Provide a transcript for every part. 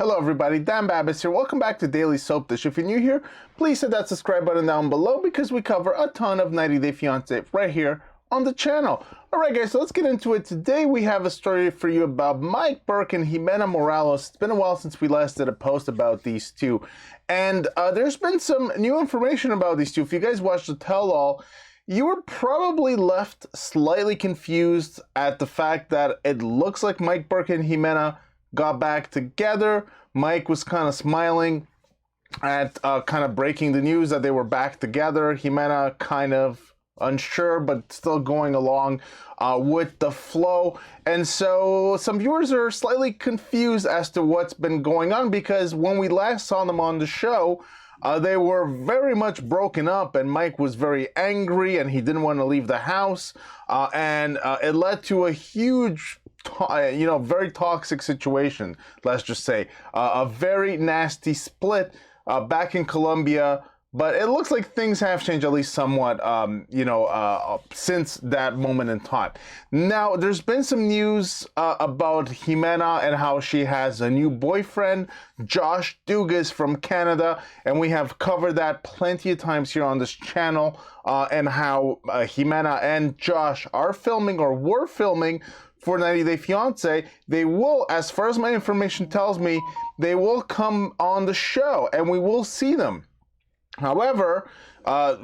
Hello everybody, Dan Babis here. Welcome back to Daily Soap Dish. If you're new here, please hit that subscribe button down below because we cover a ton of 90 Day Fiancé right here on the channel. Alright guys, so let's get into it. Today we have a story for you about Mike Burke and Ximena Morales. It's been a while since we last did a post about these two. And there's been some new information about these two. If you guys watched the tell-all, you were probably left slightly confused at the fact that it looks like Mike Burke and Ximena got back together. Mike was kind of smiling at kind of breaking the news that they were back together. Ximena kind of unsure, but still going along with the flow. And so some viewers are slightly confused as to what's been going on, because when we last saw them on the show, they were very much broken up, and Mike was very angry and he didn't want to leave the house. And it led to a huge very toxic situation, let's just say. A very nasty split back in Colombia, but it looks like things have changed at least somewhat, since that moment in time. Now, there's been some news about Ximena and how she has a new boyfriend, Josh Dugas from Canada, and we have covered that plenty of times here on this channel, and how Ximena and Josh are filming or were filming for 90 Day Fiancé. They will, as far as my information tells me, they will come on the show and we will see them. However,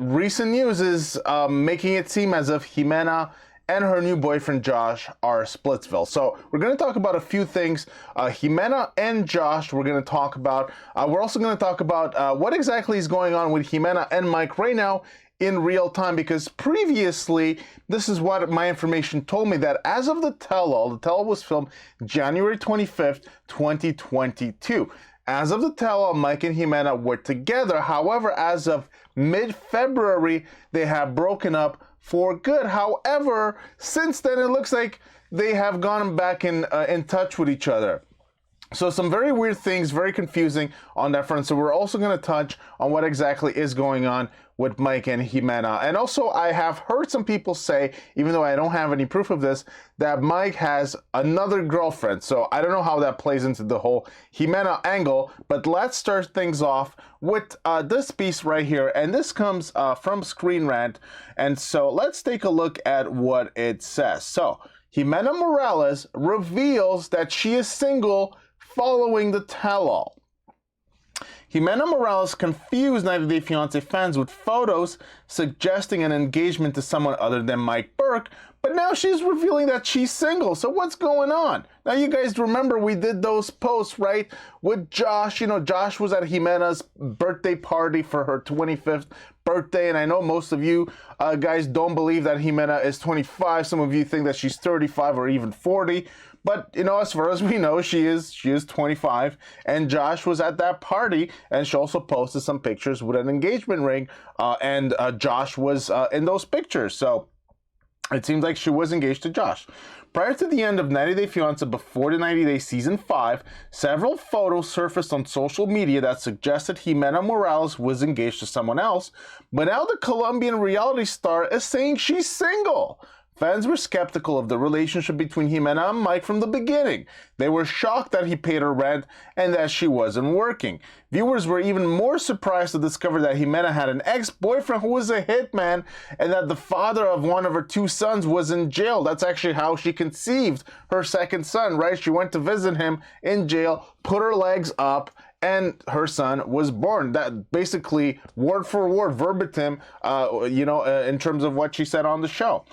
recent news is making it seem as if Ximena and her new boyfriend Josh are Splitsville. So we're going to talk about a few things. Ximena and Josh, we're going to talk about. We're also going to talk about what exactly is going on with Ximena and Mike right now in real time, because previously, this is what my information told me, that as of the tell-all was filmed January 25th, 2022. As of the tell-all, Mike and Ximena were together. However, as of mid-February, they have broken up for good. However, since then, it looks like they have gone back in touch with each other. So some very weird things, very confusing on that front. So we're also going to touch on what exactly is going on with Mike and Ximena. And also, I have heard some people say, even though I don't have any proof of this, that Mike has another girlfriend. So I don't know how that plays into the whole Ximena angle, but let's start things off with this piece right here. And this comes from Screen Rant. And so let's take a look at what it says. So Ximena Morales reveals that she is single following the tell-all. Ximena Morales confused 90 Day Fiancé fans with photos suggesting an engagement to someone other than Mike Burke, but now she's revealing that she's single. So what's going on? Now, you guys remember we did those posts, right, with Josh. You know, Josh was at Ximena's birthday party for her 25th birthday, and I know most of you guys don't believe that Ximena is 25. Some of you think that she's 35 or even 40. But, you know, as far as we know, she is 25, and Josh was at that party, and she also posted some pictures with an engagement ring, and Josh was in those pictures. So it seems like she was engaged to Josh. Prior to the end of 90 Day Fiancé, before the 90 Day Season 5, several photos surfaced on social media that suggested Ximena Morales was engaged to someone else, but now the Colombian reality star is saying she's single. Fans were skeptical of the relationship between Ximena and Mike from the beginning. They were shocked that he paid her rent and that she wasn't working. Viewers were even more surprised to discover that Ximena had an ex-boyfriend who was a hitman, and that the father of one of her two sons was in jail. That's actually how she conceived her second son, right? She went to visit him in jail, put her legs up, and her son was born. That basically word for word, verbatim, in terms of what she said on the show.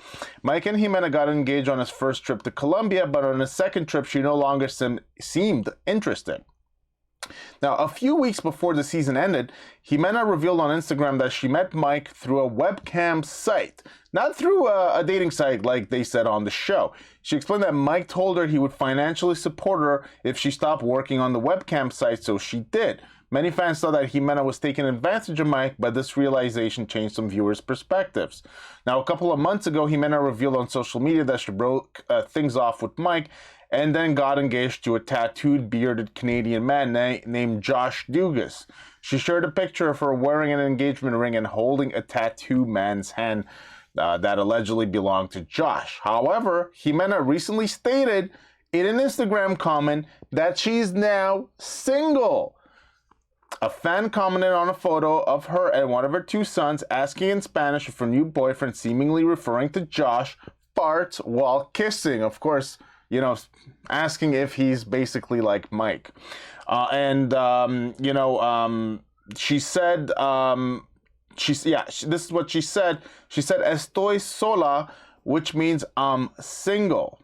Mike and Ximena got engaged on his first trip to Colombia, but on his second trip, she no longer seemed interested. Now, a few weeks before the season ended, Ximena revealed on Instagram that she met Mike through a webcam site, not through a dating site like they said on the show. She explained that Mike told her he would financially support her if she stopped working on the webcam site, so she did. Many fans thought that Ximena was taking advantage of Mike, but this realization changed some viewers' perspectives. Now, a couple of months ago, Ximena revealed on social media that she broke things off with Mike and then got engaged to a tattooed, bearded Canadian man named Josh Dugas. She shared a picture of her wearing an engagement ring and holding a tattooed man's hand that allegedly belonged to Josh. However, Ximena recently stated in an Instagram comment that she's now single. A fan commented on a photo of her and one of her two sons, asking in Spanish if her new boyfriend, seemingly referring to Josh, farts while kissing. Of course, you know, asking if he's basically like Mike. She said, this is what she said. She said, "Estoy sola," which means I'm single.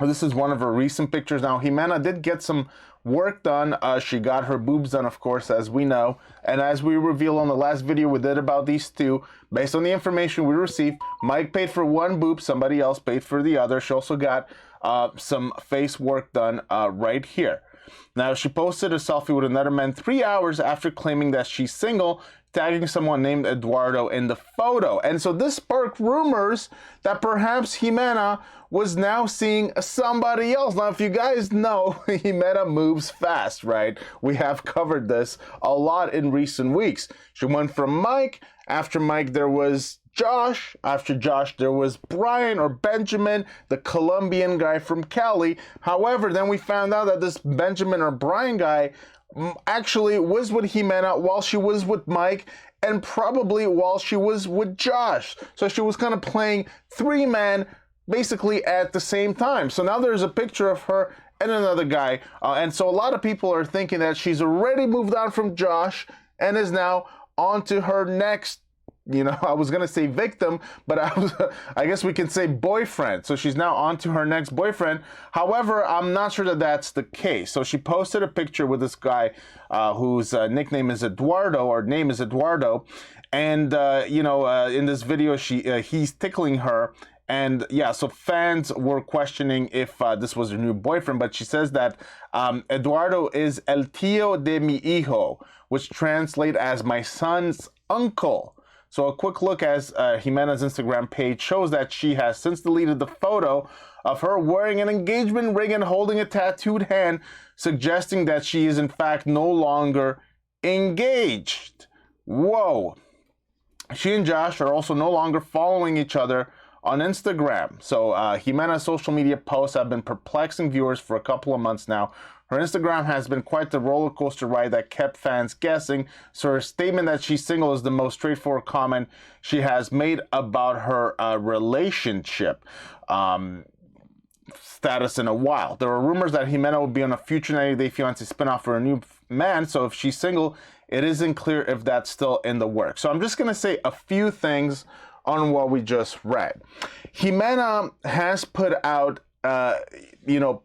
This is one of her recent pictures. Now, Ximena did get some work done. She got her boobs done, of course, as we know. And as we revealed on the last video we did about these two, based on the information we received, Mike paid for one boob, somebody else paid for the other. She also got some face work done right here. Now, she posted a selfie with another man 3 hours after claiming that she's single, tagging someone named Eduardo in the photo. And so this sparked rumors that perhaps Ximena was now seeing somebody else. Now, if you guys know, Ximena moves fast, right? We have covered this a lot in recent weeks. She went from Mike. After Mike, there was Josh. After Josh, there was Brian or Benjamin, the Colombian guy from Cali. However, then we found out that this Benjamin or Brian guy actually was with Ximena while she was with Mike, and probably while she was with Josh. So she was kind of playing three men basically at the same time. So now there's a picture of her and another guy. And so a lot of people are thinking that she's already moved on from Josh and is now on to her next, you know, I was going to say victim, but I guess we can say boyfriend. So she's now on to her next boyfriend. However, I'm not sure that that's the case. So she posted a picture with this guy whose nickname is Eduardo, or name is Eduardo. And, in this video, he's tickling her. And yeah, so fans were questioning if this was her new boyfriend, but she says that Eduardo is el tío de mi hijo, which translates as my son's uncle. So a quick look as Ximena's Instagram page shows that she has since deleted the photo of her wearing an engagement ring and holding a tattooed hand, suggesting that she is in fact no longer engaged. Whoa. She and Josh are also no longer following each other on Instagram. So Ximena's social media posts have been perplexing viewers for a couple of months now. Her Instagram has been quite the roller coaster ride that kept fans guessing. So her statement that she's single is the most straightforward comment she has made about her relationship status in a while. There are rumors that Ximena will be on a future 90 Day Fiancé spinoff for a new man. So if she's single, it isn't clear if that's still in the works. So I'm just going to say a few things on what we just read. Ximena has put out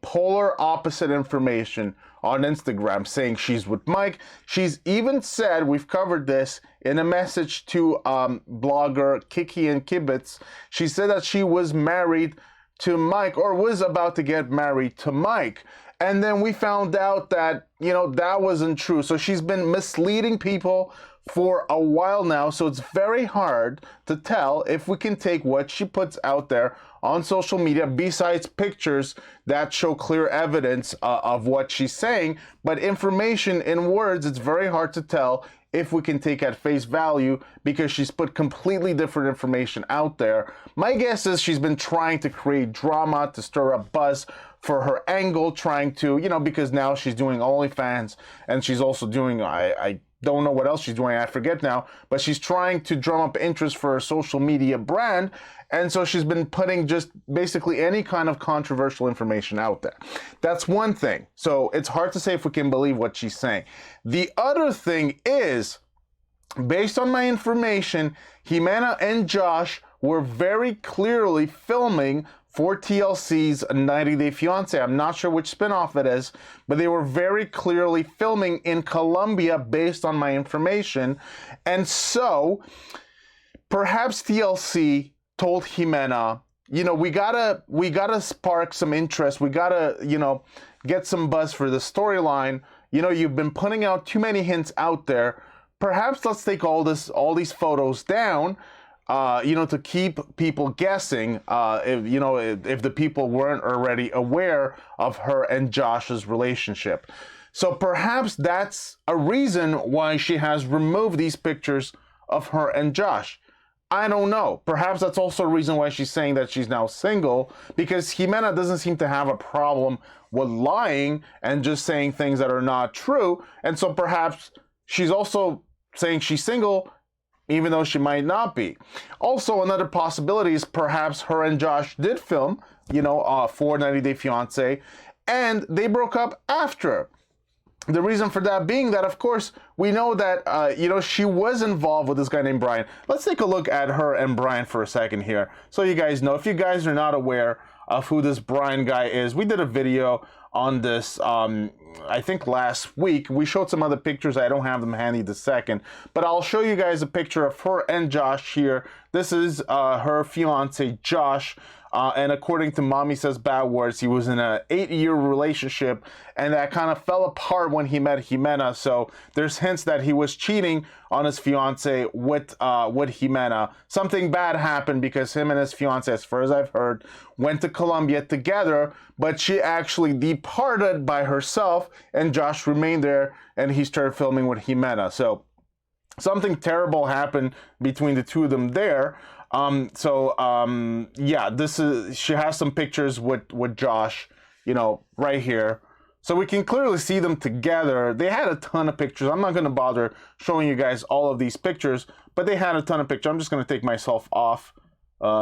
polar opposite information on Instagram, saying she's with Mike. She's even said, we've covered this in a message to blogger Kiki and Kibitz. She said that she was married to Mike, or was about to get married to Mike. And then we found out that, that wasn't true. So she's been misleading people for a while now. So it's very hard to tell if we can take what she puts out there on social media, besides pictures that show clear evidence of what she's saying. But information in words, it's very hard to tell if we can take at face value, because she's put completely different information out there. My guess is she's been trying to create drama, to stir up buzz for her angle, trying to, because now she's doing OnlyFans, and she's also doing, I don't know what else she's doing, I forget now, but she's trying to drum up interest for her social media brand. And so she's been putting just basically any kind of controversial information out there. That's one thing. So it's hard to say if we can believe what she's saying. The other thing is, based on my information, Ximena and Josh were very clearly filming for TLC's 90 Day Fiancé. I'm not sure which spinoff it is, but they were very clearly filming in Colombia based on my information. And so perhaps TLC told Ximena, we gotta spark some interest. We gotta, get some buzz for the storyline. You've been putting out too many hints out there. Perhaps let's take all these photos down, to keep people guessing, if the people weren't already aware of her and Josh's relationship. So perhaps that's a reason why she has removed these pictures of her and Josh. I don't know. Perhaps that's also a reason why she's saying that she's now single, because Ximena doesn't seem to have a problem with lying and just saying things that are not true. And so perhaps she's also saying she's single, even though she might not be. Also, another possibility is perhaps her and Josh did film, for 90 Day Fiancé, and they broke up after. The reason for that being that, of course, we know that, she was involved with this guy named Brian. Let's take a look at her and Brian for a second here, so you guys know. If you guys are not aware of who this Brian guy is, we did a video on this, I think last week. We showed some other pictures. I don't have them handy this second, but I'll show you guys a picture of her and Josh here. This is her fiance, Josh. And according to Mommy Says Bad Words, he was in an 8-year relationship, and that kind of fell apart when he met Ximena. So there's hints that he was cheating on his fiance with Ximena. Something bad happened because him and his fiance, as far as I've heard, went to Colombia together, but she actually departed by herself, and Josh remained there, and he started filming with Ximena. So something terrible happened between the two of them there. Yeah, she has some pictures with Josh, right here. So we can clearly see them together. They had a ton of pictures. I'm not going to bother showing you guys all of these pictures, but they had a ton of pictures. I'm just going to take myself off,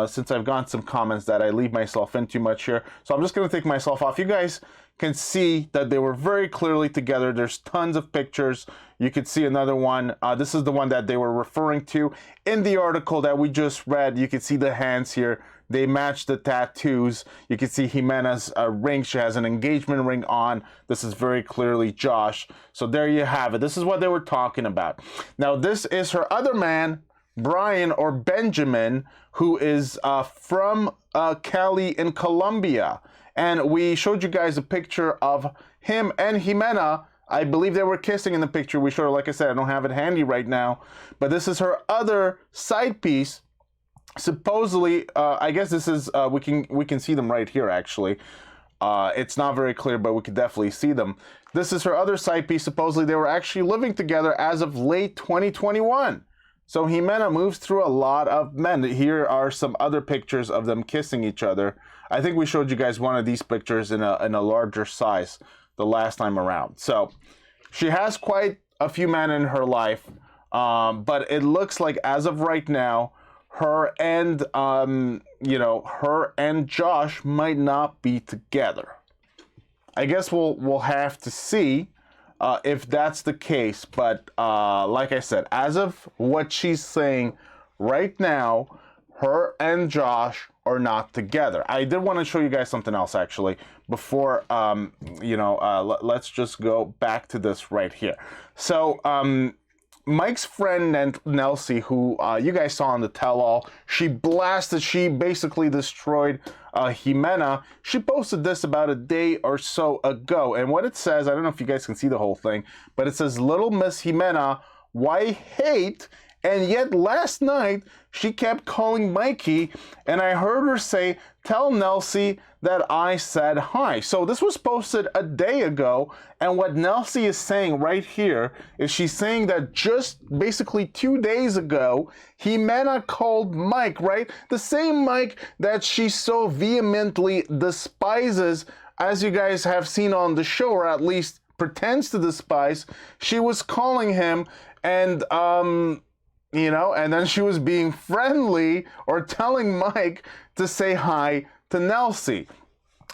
since I've gotten some comments that I leave myself in too much here. So I'm just going to take myself off. You guys can see that they were very clearly together. There's tons of pictures. You could see another one. This is the one that they were referring to in the article that we just read. You can see the hands here. They match the tattoos. You can see Ximena's ring. She has an engagement ring on. This is very clearly Josh. So there you have it. This is what they were talking about. Now, this is her other man, Brian, or Benjamin, who is from Cali in Colombia. And we showed you guys a picture of him and Ximena. I believe they were kissing in the picture. We showed her, like I said, I don't have it handy right now. But this is her other side piece. Supposedly, I guess this is, we can see them right here, actually. It's not very clear, but we could definitely see them. This is her other side piece. Supposedly, they were actually living together as of late 2021. So Ximena moves through a lot of men. Here are some other pictures of them kissing each other. I think we showed you guys one of these pictures in a larger size the last time around. So she has quite a few men in her life, but it looks like as of right now, her and Josh might not be together. I guess we'll have to see if that's the case. But like I said, as of what she's saying right now, her and Josh are not together. I did want to show you guys something else, actually, before, let's just go back to this right here. So, Mike's friend Nelsie, who you guys saw in the tell-all, she basically destroyed Ximena. She posted this about a day or so ago, and what it says, I don't know if you guys can see the whole thing, but it says, "Little Miss Ximena, why hate?" And yet last night, she kept calling Mikey, and I heard her say, "Tell Nelsie that I said hi." So this was posted a day ago, and what Nelsie is saying right here is she's saying that just basically 2 days ago, Ximena called Mike, right? The same Mike that she so vehemently despises, as you guys have seen on the show, or at least pretends to despise. She was calling him, and and then she was being friendly or telling Mike to say hi to Nelsie.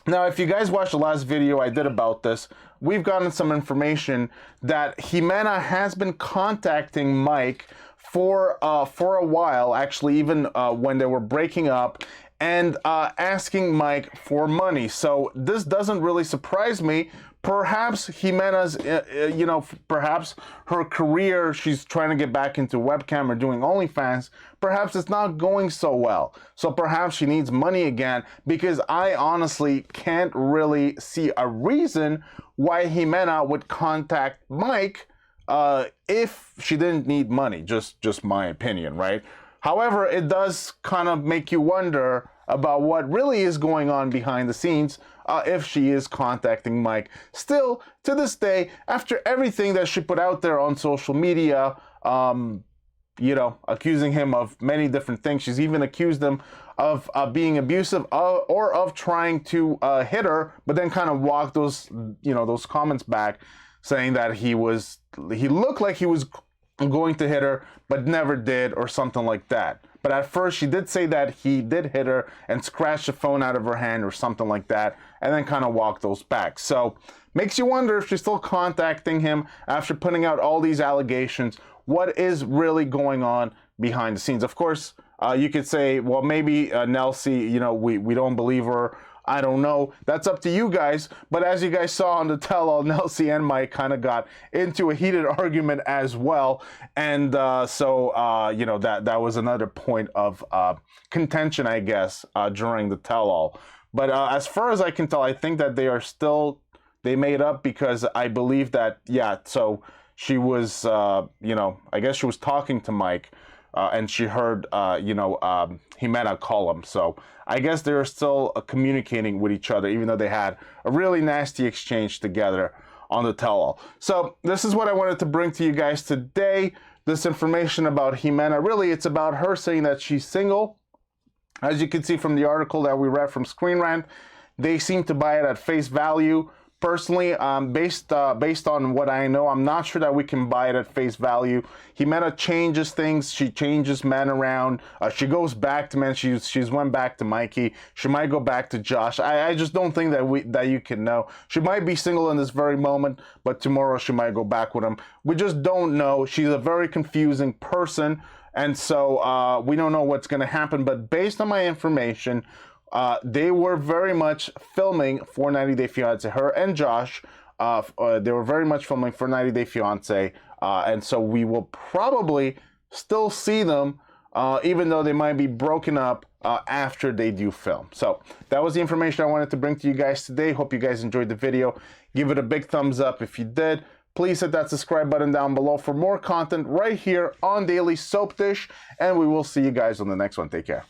Now, if you guys watched the last video I did about this, we've gotten some information that Ximena has been contacting Mike for a while, actually, even when they were breaking up, and asking Mike for money. So this doesn't really surprise me. Perhaps Ximena's, perhaps her career, she's trying to get back into webcam or doing OnlyFans. Perhaps it's not going so well. So perhaps she needs money again, because I honestly can't really see a reason why Ximena would contact Mike if she didn't need money. Just my opinion, right? However, it does kind of make you wonder about what really is going on behind the scenes if she is contacting Mike. Still, to this day, after everything that she put out there on social media, you know, accusing him of many different things. She's even accused him of being abusive or of trying to hit her, but then kind of walked those, you know, those comments back, saying that he looked like he was going to hit her, but never did, or something like that. But at first she did say that he did hit her and scratched the phone out of her hand or something like that, and then kind of walked those back. So makes you wonder if she's still contacting him after putting out all these allegations. What is really going on behind the scenes? Of course, you could say, well, maybe Nelsie, you know, we don't believe her. I don't know. That's up to you guys. But as you guys saw on the tell-all, Nelsie and Mike kind of got into a heated argument as well. And so, you know, that was another point of contention, I guess, during the tell-all. But as far as I can tell, I think that they made up, because I believe that, yeah, so she was, you know, I guess she was talking to Mike, and she heard, you know, Ximena call him. So I guess they're still communicating with each other, even though they had a really nasty exchange together on the tell-all. So this is what I wanted to bring to you guys today. This information about Ximena. Really, it's about her saying that she's single. As you can see from the article that we read from Screen Rant, they seem to buy it at face value. Personally, based on what I know, I'm not sure that we can buy it at face value. Ximena changes things. She changes men around. She goes back to men. She's went back to Mikey. She might go back to Josh. I just don't think that you can know. She might be single in this very moment, but tomorrow she might go back with him. We just don't know. She's a very confusing person, and so we don't know what's going to happen. But based on my information, they were very much filming for 90 Day Fiancé. Her and Josh, they were very much filming for 90 Day Fiancé. And so we will probably still see them, even though they might be broken up after they do film. So that was the information I wanted to bring to you guys today. Hope you guys enjoyed the video. Give it a big thumbs up if you did. Please hit that subscribe button down below for more content right here on Daily Soap Dish. And we will see you guys on the next one. Take care.